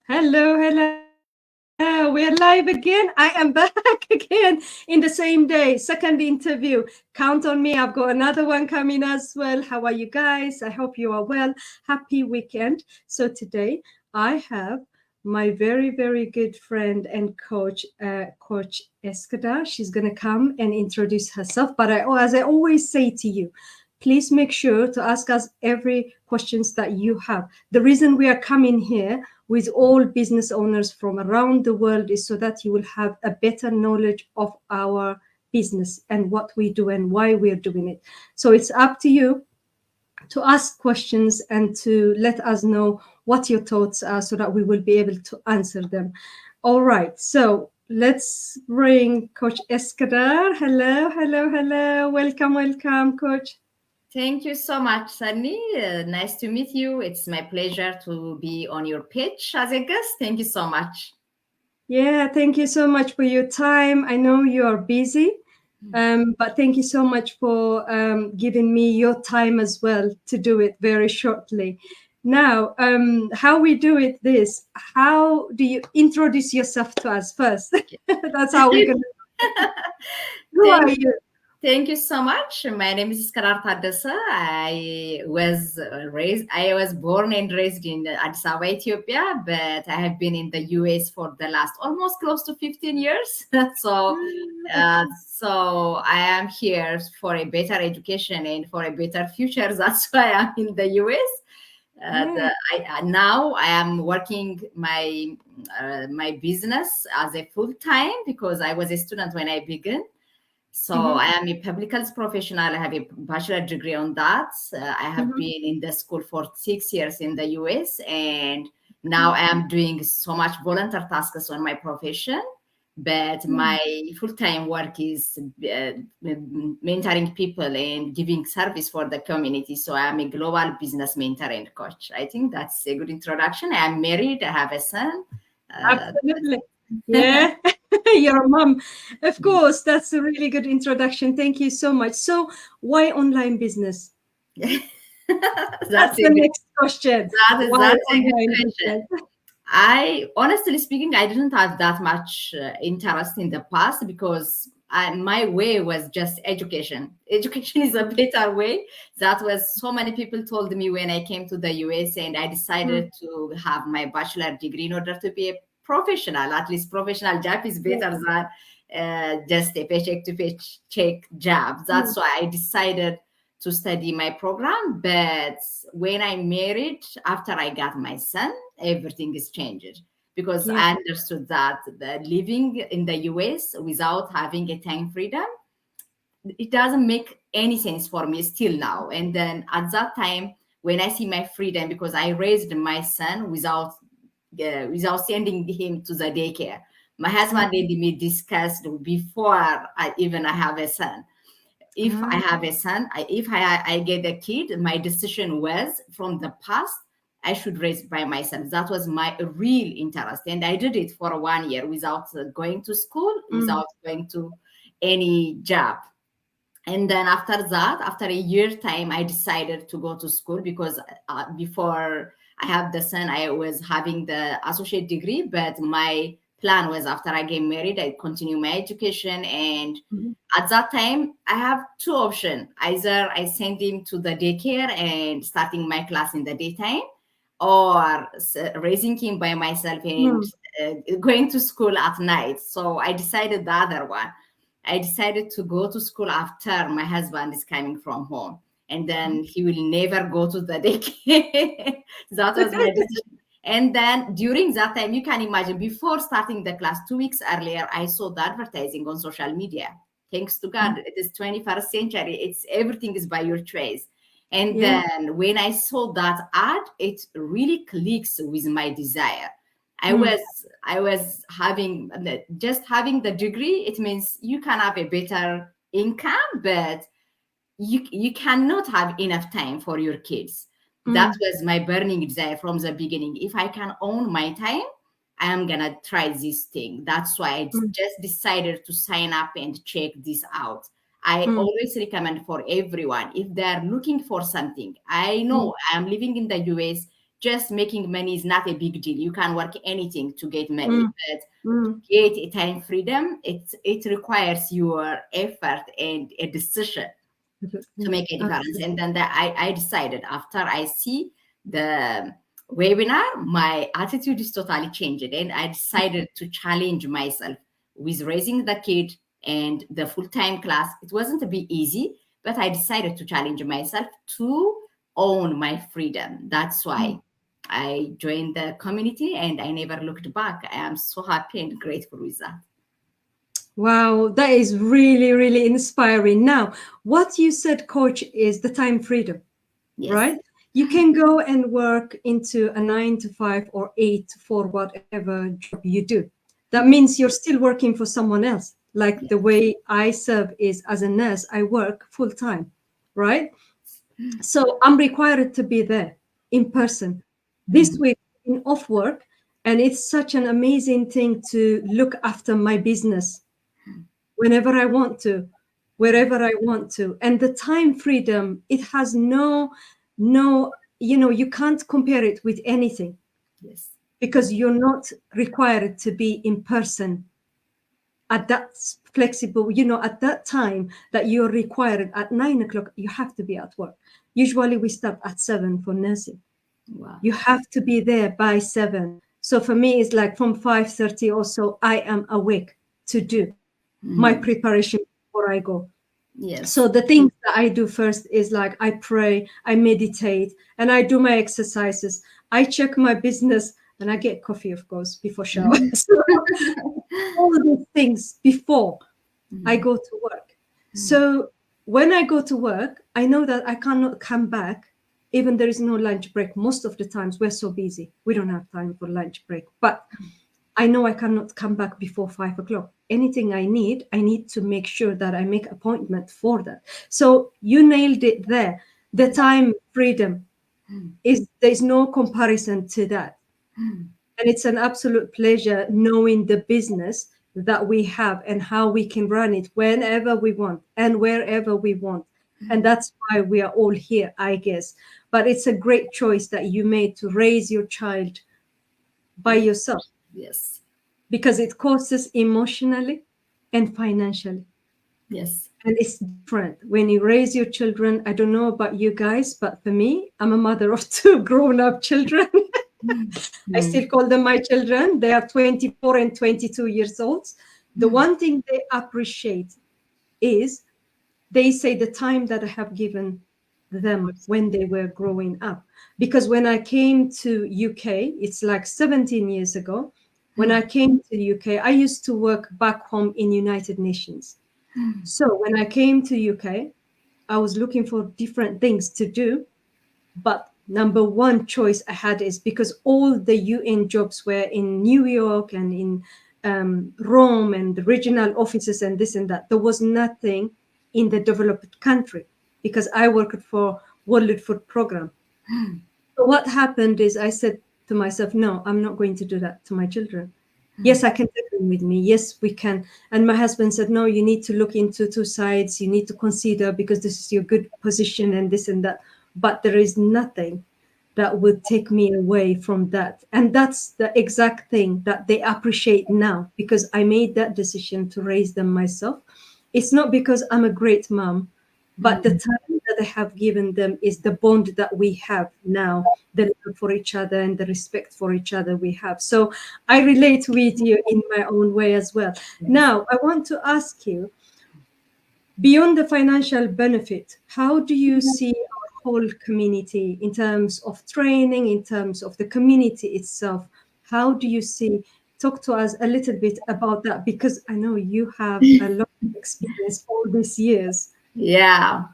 Hello, hello. We're live again. I am back again in the same day. Second interview. Count on me. I've got another one coming as well. How are you guys? I hope you are well. Happy weekend. So today I have my very, very good friend and coach, Coach Eskedar. She's going to come and introduce herself. But as I always say to you, please make sure to ask us every questions that you have. The reason we are coming here with all business owners from around the world is so that you will have a better knowledge of our business and what we do and why we're doing it. So it's up to you to ask questions and to let us know what your thoughts are so that we will be able to answer them. All right, so let's bring Coach Eskedar. Hello, hello, hello. Welcome, welcome, Coach. Thank you so much, Sunny. Nice to meet you. It's my pleasure to be on your pitch as a guest. Thank you so much. Yeah, thank you so much for your time. I know you are busy, but thank you so much for giving me your time as well to do it very shortly. Now, how we do it this, how do you introduce yourself to us first? That's how we're going to. Who are Thank you? Thank you so much. My name is Eskedar Taddesa. I was born and raised in Addis Ababa, Ethiopia, but I have been in the US for the last almost close to 15 years. so, Okay. so I am here for a better education and for a better future. That's why I'm in the US. Yeah. Now I am working my business as a full time because I was a student when I began. So Mm-hmm. I am a public health professional. I have a bachelor degree on that. I have Mm-hmm. been in the school for 6 years in the US, and now I am doing so much volunteer tasks on my profession. But Mm-hmm. my full-time work is mentoring people and giving service for the community. So I am a global business mentor and coach. I think that's a good introduction. I am married. I have a son. Absolutely. Yeah, your mom. Of course, that's a really good introduction. Thank you so much. So, why online business? That's That's a the good, next question. Why that's a good online question. business? I honestly speaking, I didn't have that much interest in the past because my way was just education. Education is a better way. That was so many people told me when I came to the US, and I Mm, decided to have my bachelor degree in order to be a professional. At least professional job is yeah. better than just a paycheck to paycheck job. Mm, That's why I decided to study my program. But when I married, after I got my son, everything is changed because yeah. I understood that the living in the US without having a time freedom, it doesn't make any sense for me still now. And then at that time, when I see my freedom, because I raised my son without sending him to the daycare. My husband Mm, and me discussed before I have a son. If I ah, have a son, if I get a kid, my decision was from the past, I should raise by myself. That was my real interest. And I did it for 1 year without going to school, mm, without going to any job. And then after that, after a year time, I decided to go to school because before I have the son, I was having the associate degree, but my plan was after I get married, I continue my education. And mhm. at that time, I have two options. Either I send him to the daycare and starting my class in the daytime, or raising him by myself and Mm, going to school at night. So I decided the other one. I decided to go to school after my husband is coming from home, and then he will never go to the daycare. That was my decision. And then during that time, you can imagine before starting the class 2 weeks earlier, I saw the advertising on social media. Thanks to God, it is 21st century. It's everything is by your choice. And Yeah. then when I saw that ad, it really clicks with my desire. I Mm, was I was having just having the degree. It means you can have a better income, but you cannot have enough time for your kids. That mm, was my burning desire from the beginning. If I can own my time, I am gonna try this thing. That's why I mm, just decided to sign up and check this out. I mm, always recommend for everyone if they are looking for something. I mm, know I am living in the US. just making money is not a big deal. You can work anything to get money, mm, but mm, get a time freedom, it requires your effort and a decision to mm, make a difference. absolutely. And then I decided after I see the webinar, my attitude is totally changed. And I decided to challenge myself with raising the kid and the full-time class. It wasn't to be easy, but I decided to challenge myself to own my freedom. That's why I joined the community and I never looked back. I am so happy and grateful with that. Wow, that is really, really inspiring. Now, what you said, coach, is the time freedom, Yes. right? You can go and work into a 9 to 5 or 8 to 4, whatever job you do. That means you're still working for someone else. Like the way I serve is as a nurse, I work full time, right? So I'm required to be there in person. This Mhm. week in off work, and it's such an amazing thing to look after my business whenever I want to, wherever I want to. And the time freedom, it has no, you can't compare it with anything Yes. because you're not required to be in person at that flexible, at that time that you're required at 9 o'clock, you have to be at work. Usually we start at 7 for nursing. Wow. You have to be there by 7. So for me, it's like from 5:30 also, I am awake to do my Mhm. preparation before I go. So Yes. the things that I do first is like I pray, I meditate, and I do my exercises. I check my business and I get coffee, of course, before shower. Mhm. So all of these things before I Mhm. go to work. So when I go to work, I know that I cannot come back, even there is no lunch break. Most of the times we're so busy, we don't have time for lunch break. But I know I cannot come back before 5 o'clock. Anything I need to make sure that I make appointment for that. So you nailed it there. The time freedom is there's no comparison to that. And it's an absolute pleasure knowing the business that we have and how we can run it whenever we want and wherever we want. And that's why we are all here, I guess. But it's a great choice that you made to raise your child by Yes. yourself Yes. because it costs us emotionally and financially. Yes. And it's different when you raise your children. I don't know about you guys, but for me, I'm a mother of two grown up children. I Mm. still call them my children. They are 24 and 22 years old. The one thing they appreciate is they say the time that I have given them when they were growing up. Because when I came to UK, it's like 17 years ago. When I came to the UK, I used to work back home in United Nations. So when I came to UK, I was looking for different things to do, but number one choice I had is because all the UN jobs were in New York and in Rome and the regional offices and this and that. There was nothing in the developed country because I worked for World Food Program. So what happened is I said to myself, no, I'm not going to do that to my children. Yes, I can take them with me. Yes, we can. And my husband said, no, you need to look into two sides. You need to consider because this is your good position and this and that. But there is nothing that would take me away from that. And that's the exact thing that they appreciate now because I made that decision to raise them myself. It's not because I'm a great mom, but the Mm. time that I have given them is the bond that we have now, the love for each other and the respect for each other we have. So I relate with you in my own way as well. Yes. Now, I want to ask you, beyond the financial benefit, how do you see our whole community in terms of training, in terms of the community itself? How do you see? Talk to us a little bit about that because I know you have a lot of experience all these years. Yeah.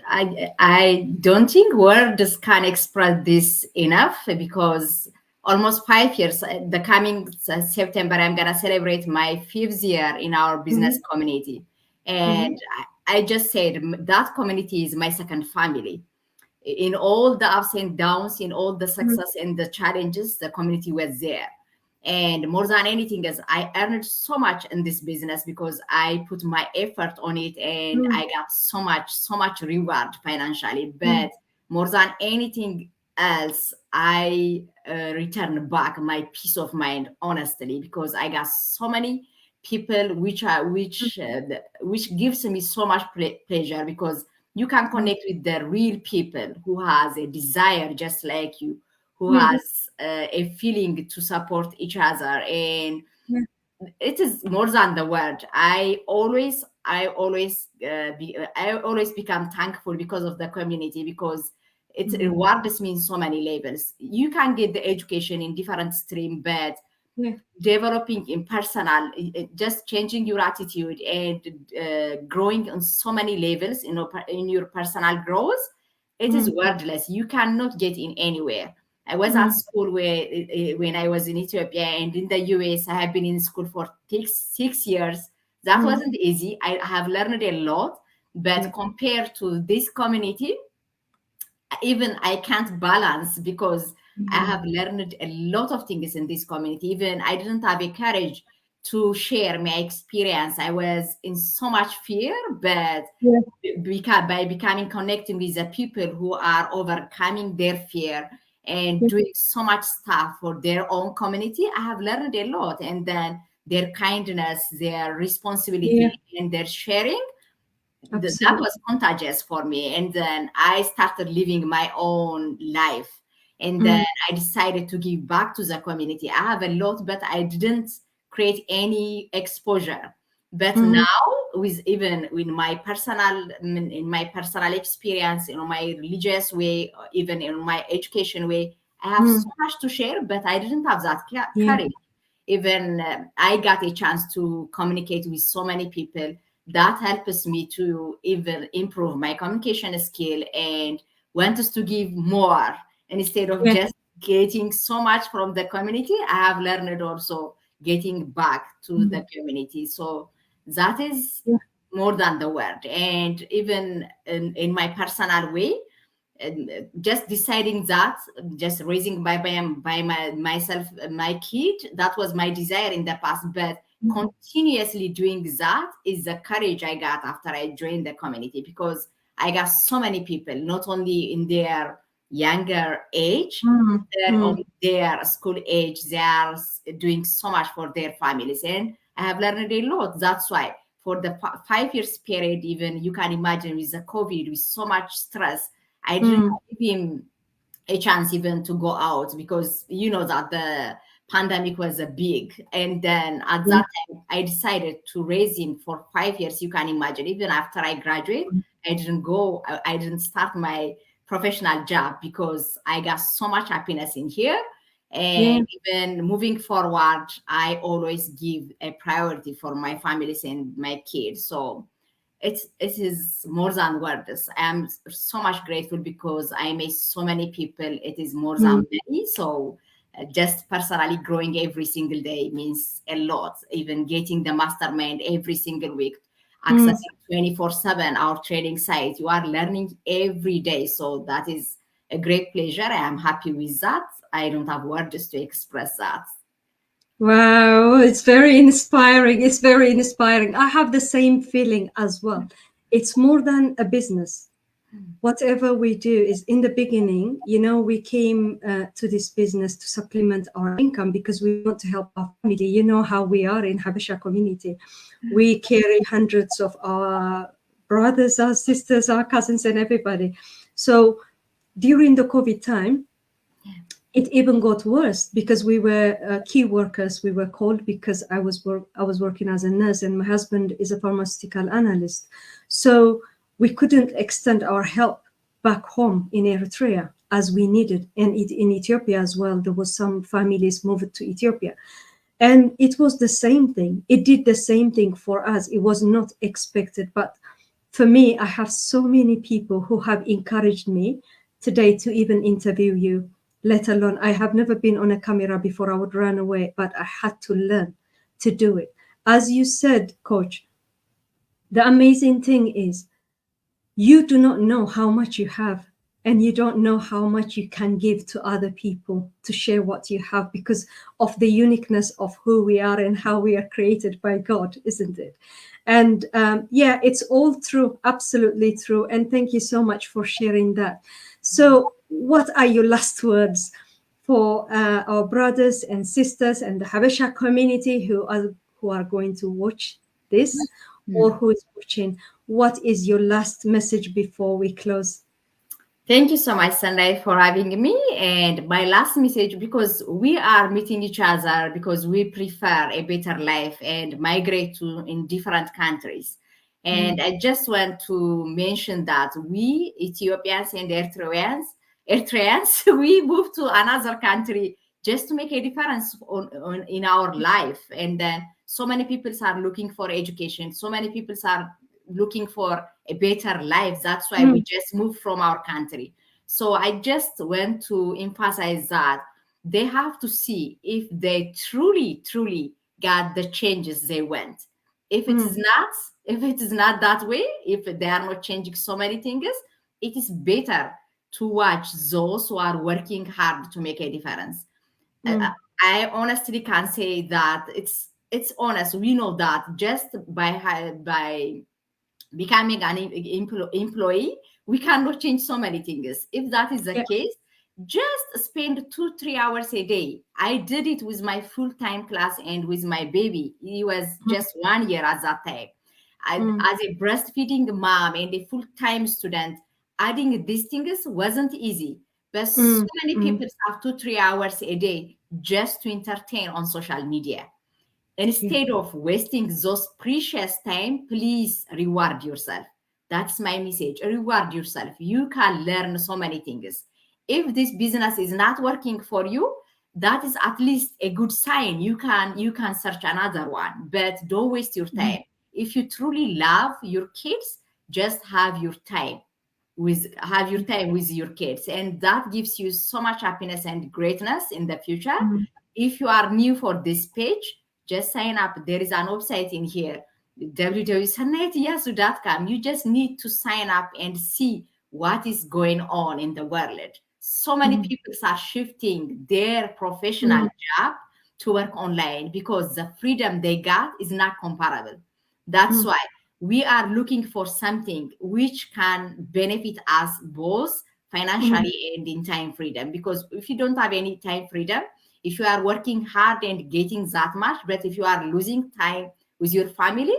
I don't think words can express this enough because almost 5 years, the coming September, I'm gonna celebrate my 5th year in our business Mhm, community, mhm, and I just said that community is my second family. In all the ups and downs, in all the mhm, success and the challenges, the community was there. And more than anything else, I earned so much in this business because I put my effort on it and mhm, I got so much reward financially. mhm, But more than anything, else I return back my peace of mind, honestly, because I got so many people which gives me so much pleasure, because you can connect with the real people who has a desire just like you, who Mm, has a feeling to support each other, and yeah, it is more than the word. I always become thankful because of the community, because it mm, rewards me in so many levels. You can get the education in different stream, but yeah, developing in personal, just changing your attitude and growing on so many levels in your personal growth, it is mm, wordless. You cannot get in anywhere. I was at mm, school where when I was in Ethiopia, and in the US I have been in school for 6 years. That mm, wasn't easy. I have learned a lot, but yeah, compared to this community, even I can't balance, because I mm, have learned a lot of things in this community. Even I didn't have a courage to share my experience. I was in so much fear, but yeah, by becoming connecting with the people who are overcoming their fear and yeah, doing so much stuff for their own community, I have learned a lot. And then their kindness, their yeah, responsibility, and their sharing, that absolutely. was contagious for me. And then I started living my own life, and then Mm, I decided to give back to the community. I have a lot, but I didn't create any exposure. But mhm, now, with even in my personal experience, in my religious way, or even in my education way, I have mm, so much to share, but I didn't have that yeah, courage. Even I got a chance to communicate with so many people. That helps me to even improve my communication skill and want us to give more, instead of yeah, just getting so much from the community. I have learned also getting back to mm, the community. So that is yeah, more than the word. And even in my personal way, and just deciding that, just raising by myself my kid, that was my desire in the past, but mm, continuously doing that is the courage I got after I joined the community, because I got so many people, not only in their younger age, mm, they're mm, on their school age, they are doing so much for their families, and I have learned a lot. That's why for the 5 years period, even you can imagine with the COVID, with so much stress, I didn't mm, give him a chance even to go out, because you know that the pandemic was a big. And then at yeah, that time I decided to raise him for 5 years. You can imagine, even after I graduate, I didn't start my professional job, because I got so much happiness in here. yeah, And even moving forward, I always give a priority for my families and my kids. So it is more than words. I am so much grateful because I met so many people. It is more mm, than many. So just personally growing every single day means a lot. Even getting the mastermind every single week, mm. accessing 24/7 our training site. You are learning every day. So that is a great pleasure. I am happy with that. I don't have words to express that. Wow, it's very inspiring. It's very inspiring. I have the same feeling as well. It's more than a business. Whatever we do is in the beginning, we came to this business to supplement our income because we want to help our family. You know how we are in Habesha community. We carry hundreds of our brothers, our sisters, our cousins, and everybody. So during the COVID time, it even got worse because we were key workers. We were called because I was working as a nurse and my husband is a pharmaceutical analyst. So we couldn't extend our help back home in Eritrea as we needed, and in Ethiopia as well. There was some families moved to Ethiopia, and it was the same thing. It did the same thing for us. It was not expected, but for me, I have so many people who have encouraged me today to even interview you, let alone I have never been on a camera before. I would run away, but I had to learn to do it. As you said, Coach, the amazing thing is you do not know how much you have, and you don't know how much you can give to other people to share what you have because of the uniqueness of who we are and how we are created by God, isn't it? And yeah, it's all true, absolutely true. And thank you so much for sharing that. So what are your last words for our brothers and sisters and the Habesha community who are going to watch this or Mm. who is watching? What is your last message before we close? Thank you so much, Sandai, for having me. And my last message, because we are meeting each other because we prefer a better life and migrate to in different countries. And Mm, I just want to mention that we Ethiopians and Eritreans, we moved to another country just to make a difference in our life. And then so many people are looking for education. So many people are looking for a better life. That's why we mm, just moved from our country. So I just want to emphasize that they have to see if they truly, truly got the changes they want. If it is mm, not, if it is not that way, if they are not changing so many things, it is better to watch those who are working hard to make a difference. I, mm, I honestly can say that it's honest. We know that just by becoming an employee, we cannot change so many things. If that is the yeah. case, just spend 2 3 hours a day. I did it with my full-time class and with my baby. He was Mm, just 1 year at that time. mm, As a breastfeeding mom and a full-time student, adding these things wasn't easy. But so mm, many mm, people have 2 3 hours a day just to entertain on social media. yeah. Instead of wasting those precious time, please reward yourself. That's my message. Reward yourself. You can learn so many things. If this business is not working for you, that is at least a good sign. You can search another one, but don't waste your Mm, time. If you truly love your kids, just have your time with your kids, and that gives you so much happiness and greatness in the future. mm, If you are new for this page, just sign up. There is an website in here, www.sanetiyasu.com. You just need to sign up and see what is going on in the world. So many mm, people are shifting their professional mm, job to work online because the freedom they got is not comparable. That's mm, why we are looking for something which can benefit us both mm, financially and in time freedom. Because if you don't have any time freedom, if you are working hard and getting that much, but if you are losing time with your family,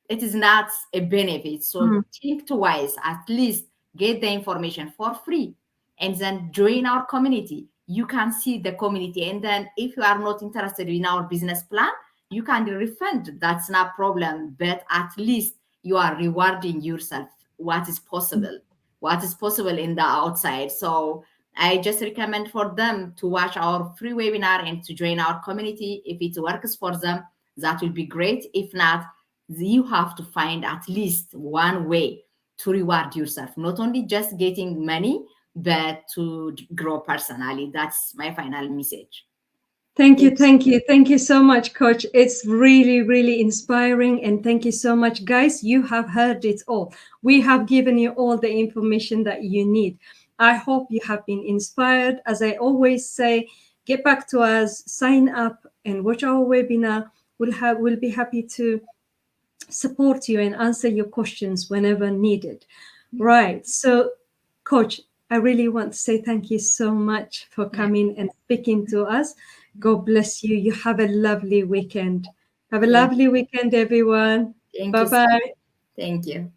it is not a benefit. So mm, think twice, at least get the information for free and then join our community. You can see the community. And then if you are not interested in our business plan, you can refund. That's not problem. But at least you are rewarding yourself what is possible in the outside. So I just recommend for them to watch our free webinar and to join our community. If it works for them, that will be great. If not, you have to find at least one way to reward yourself, not only just getting money, but to grow personally. That's my final message. Thank you, Thanks. thank you, thank you so much, Coach. It's really, really inspiring. And thank you so much, guys. You have heard it all. We have given you all the information that you need. I hope you have been inspired. As I always say, get back to us, sign up, and watch our webinar. We'll be happy to support you and answer your questions whenever needed. Right. So, Coach, I really want to say thank you so much for Yeah. coming and speaking to us. God bless you. You have a lovely weekend. Have a Thank lovely weekend, everyone. Thank Bye you so much. bye. Thank you.